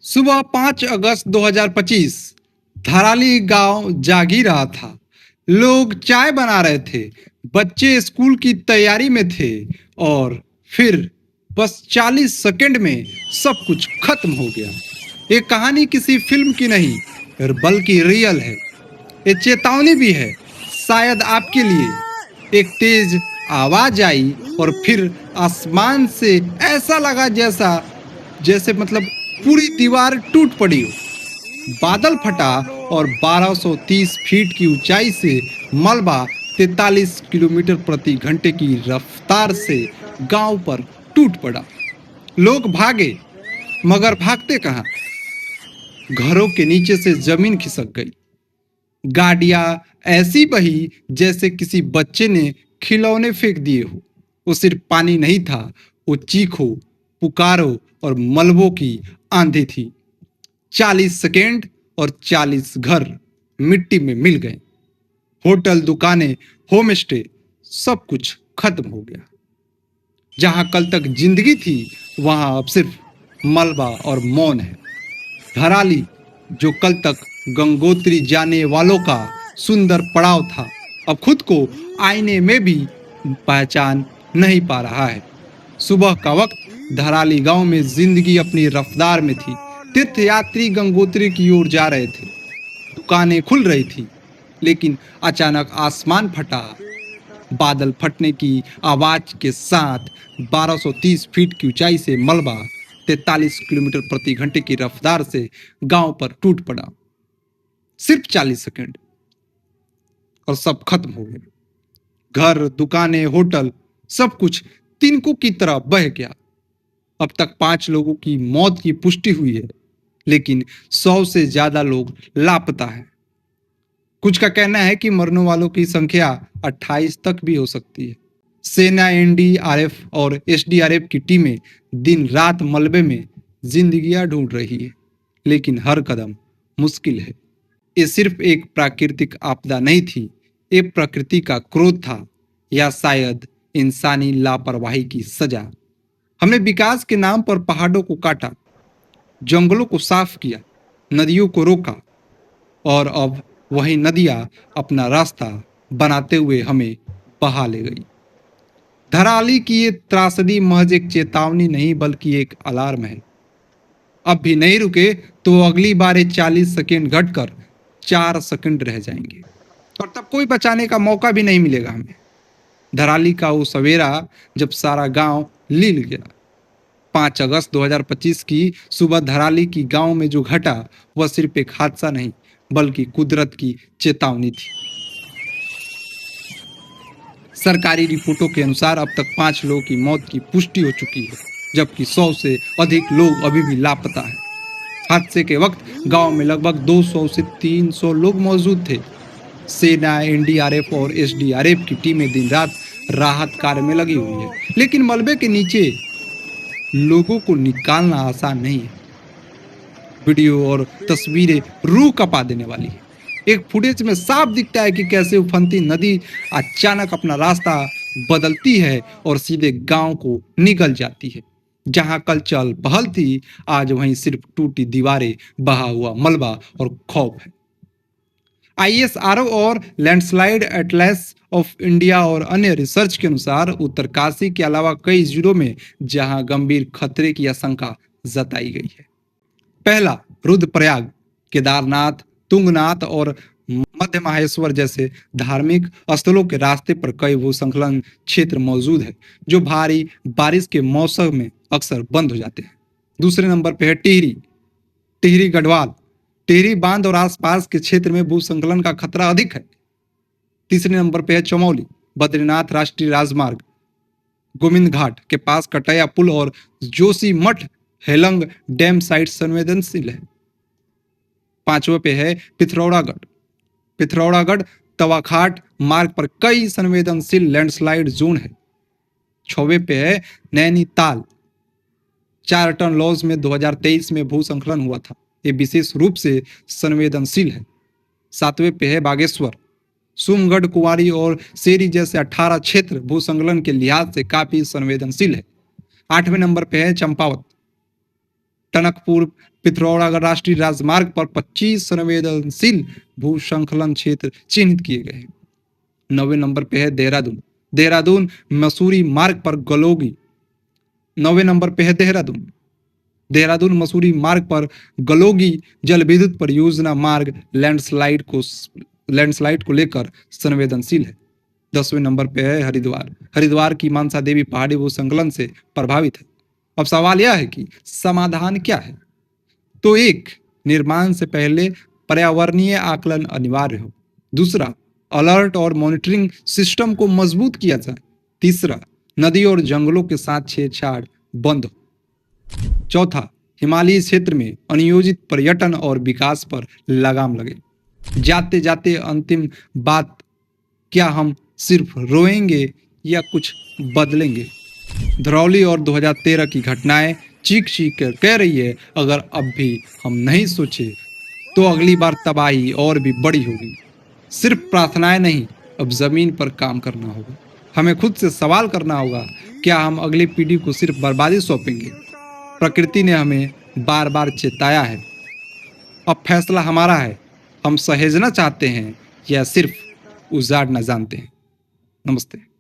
सुबह 5 अगस्त 2025 धराली गांव जाग ही रहा था। लोग चाय बना रहे थे, बच्चे स्कूल की तैयारी में थे और फिर बस 40 सेकंड में सब कुछ खत्म हो गया। ये कहानी किसी फिल्म की नहीं बल्कि रियल है। ये चेतावनी भी है, शायद आपके लिए। एक तेज आवाज आई और फिर आसमान से ऐसा लगा जैसा जैसे मतलब पूरी दीवार टूट पड़ी हो। बादल फटा और 1230 फीट की ऊंचाई से मलबा 43 किलोमीटर प्रति घंटे की रफ्तार से गांव पर टूट पड़ा। लोग भागे, मगर भागते कहां? घरों के नीचे से जमीन खिसक गई। गाड़ियां ऐसी बही जैसे किसी बच्चे ने खिलौने फेंक दिए हो। वो सिर्फ पानी नहीं था, वो चीखों, पुकारों और मलबों की आंधी थी। 40 सेकेंड और 40 घर मिट्टी में मिल गए। होटल, दुकानें, होम स्टे, सब कुछ खत्म हो गया। जहां कल तक जिंदगी थी, वहां अब सिर्फ मलबा और मौन है। धराली, जो कल तक गंगोत्री जाने वालों का सुंदर पड़ाव था, अब खुद को आईने में भी पहचान नहीं पा रहा है। सुबह का वक्त धराली गांव में जिंदगी अपनी रफ्तार में थी। तीर्थयात्री गंगोत्री की ओर जा रहे थे, दुकानें खुल रही थी, लेकिन अचानक आसमान फटा। बादल फटने की आवाज के साथ 1230 फीट की ऊंचाई से मलबा 43 किलोमीटर प्रति घंटे की रफ्तार से गांव पर टूट पड़ा। सिर्फ 40 सेकंड और सब खत्म हो गया। घर, दुकानें, होटल, सब कुछ तिनकों की तरह बह गया। अब तक 5 लोगों की मौत की पुष्टि हुई है, लेकिन 100 से ज्यादा लोग लापता हैं। कुछ का कहना है कि मरने वालों की संख्या 28 तक भी हो सकती है। सेना, एनडीआरएफ और एसडीआरएफ की टीमें दिन रात मलबे में जिंदगियां ढूंढ रही है, लेकिन हर कदम मुश्किल है। ये सिर्फ एक प्राकृतिक आपदा नहीं थी, ये प्रकृति का क्रोध था, या शायद इंसानी लापरवाही की सजा। हमने विकास के नाम पर पहाड़ों को काटा, जंगलों को साफ किया, नदियों को रोका, और अब वही नदियां अपना रास्ता बनाते हुए हमें बहा ले गई। धराली की ये त्रासदी महज एक चेतावनी नहीं बल्कि एक अलार्म है। अब भी नहीं रुके तो अगली बार ये 40 सेकेंड घटकर 4 सेकेंड रह जाएंगे और तब कोई बचाने का मौका भी नहीं मिलेगा हमें। धराली का वो सवेरा जब सारा गांव लील गया। 5 अगस्त 2025 की सुबह धराली की गांव में जो घटा, वह सिर्फ एक हादसा नहीं बल्कि कुदरत की चेतावनी थी। सरकारी रिपोर्टों के अनुसार अब तक 5 लोगों की मौत की पुष्टि हो चुकी है, जबकि 100 से अधिक लोग अभी भी लापता हैं। हादसे के वक्त गांव में लगभग 200 से 300 लोग मौजूद थे। सेना, एनडीआरएफ और एसडीआरएफ की टीमें दिन रात राहत कार्य में लगी हुई है, लेकिन मलबे के नीचे लोगों को निकालना आसान नहीं है। वीडियो और तस्वीरें रूह कपा देने वाली है। एक फुटेज में साफ दिखता है कि कैसे उफनती नदी अचानक अपना रास्ता बदलती है और सीधे गांव को निकल जाती है। जहां कल चल पहल थी, आज वहीं सिर्फ टूटी दीवारें, बहा हुआ मलबा और खौफ है। आईएसआरओ और लैंडस्लाइड एटलस ऑफ इंडिया और अन्य रिसर्च के अनुसार उत्तरकाशी के अलावा कई जिलों में जहां गंभीर खतरे की आशंका जताई गई है। पहला, रुद्रप्रयाग, केदारनाथ, तुंगनाथ और मध्य माहेश्वर जैसे धार्मिक स्थलों के रास्ते पर कई भूस्खलन क्षेत्र मौजूद है, जो भारी बारिश के मौसम में अक्सर बंद हो जाते हैं। दूसरे नंबर पे है टिहरी, टिहरी गढ़वाल, टिहरी बांध और आसपास के क्षेत्र में भूस्खलन का खतरा अधिक है। तीसरे नंबर पे है चमौली, बद्रीनाथ राष्ट्रीय राजमार्ग, गोविंद घाट के पास कटैया पुल और जोशी मठ हेलंग डैम साइट संवेदनशील है। पांचवें पे है पिथौरागढ़, पिथौरागढ़ तवाखाट मार्ग पर कई संवेदनशील लैंडस्लाइड जोन है। 6वें पे है नैनीताल, 4 टन लॉज में 2023 में भूस्खलन हुआ था, ये विशेष रूप से संवेदनशील है। 7वें पे है बागेश्वर, सोमगढ़, कुंवारी और सेरी जैसे 18 क्षेत्र भूस्खलन के लिहाज से काफी संवेदनशील है। 8वें नंबर पे है चंपावत, टनकपुर पिथौरागढ़ राष्ट्रीय राजमार्ग पर 25 संवेदनशील भूसंखलन क्षेत्र चिन्हित किए गए हैं। 9वें नंबर पे है देहरादून। देहरादून मसूरी मार्ग पर गलोगी 9वें नंबर पे है देहरादून। देहरादून मसूरी मार्ग पर गलोगी जल विद्युत परियोजना मार्ग लैंडस्लाइड को लेकर संवेदनशील है। 10वें नंबर पे है हरिद्वार। हरिद्वार की मानसा देवी पहाड़ी भूसंकलन से प्रभावित है। अब सवाल यह है कि समाधान क्या है? तो एक, निर्माण से पहले पर्यावरणीय आकलन अनिवार्य हो। दूसरा, अलर्ट और मॉनिटरिंग सिस्टम को मजबूत किया जाए। तीसरा, नदी और जंगलों के साथ छेड़छाड़ बंद हो। चौथा, हिमालयी क्षेत्र में अनियोजित पर्यटन और विकास पर लगाम लगे। जाते जाते अंतिम बात, क्या हम सिर्फ रोएंगे या कुछ बदलेंगे? धरौली और 2013 की घटनाएं चीख चीख कर कह रही है, अगर अब भी हम नहीं सोचे तो अगली बार तबाही और भी बड़ी होगी। सिर्फ प्रार्थनाएं नहीं, अब जमीन पर काम करना होगा। हमें खुद से सवाल करना होगा, क्या हम अगली पीढ़ी को सिर्फ बर्बादी सौंपेंगे? प्रकृति ने हमें बार बार चेताया है, अब फैसला हमारा है। हम सहेजना चाहते हैं या सिर्फ उजाड़ना जानते हैं? नमस्ते।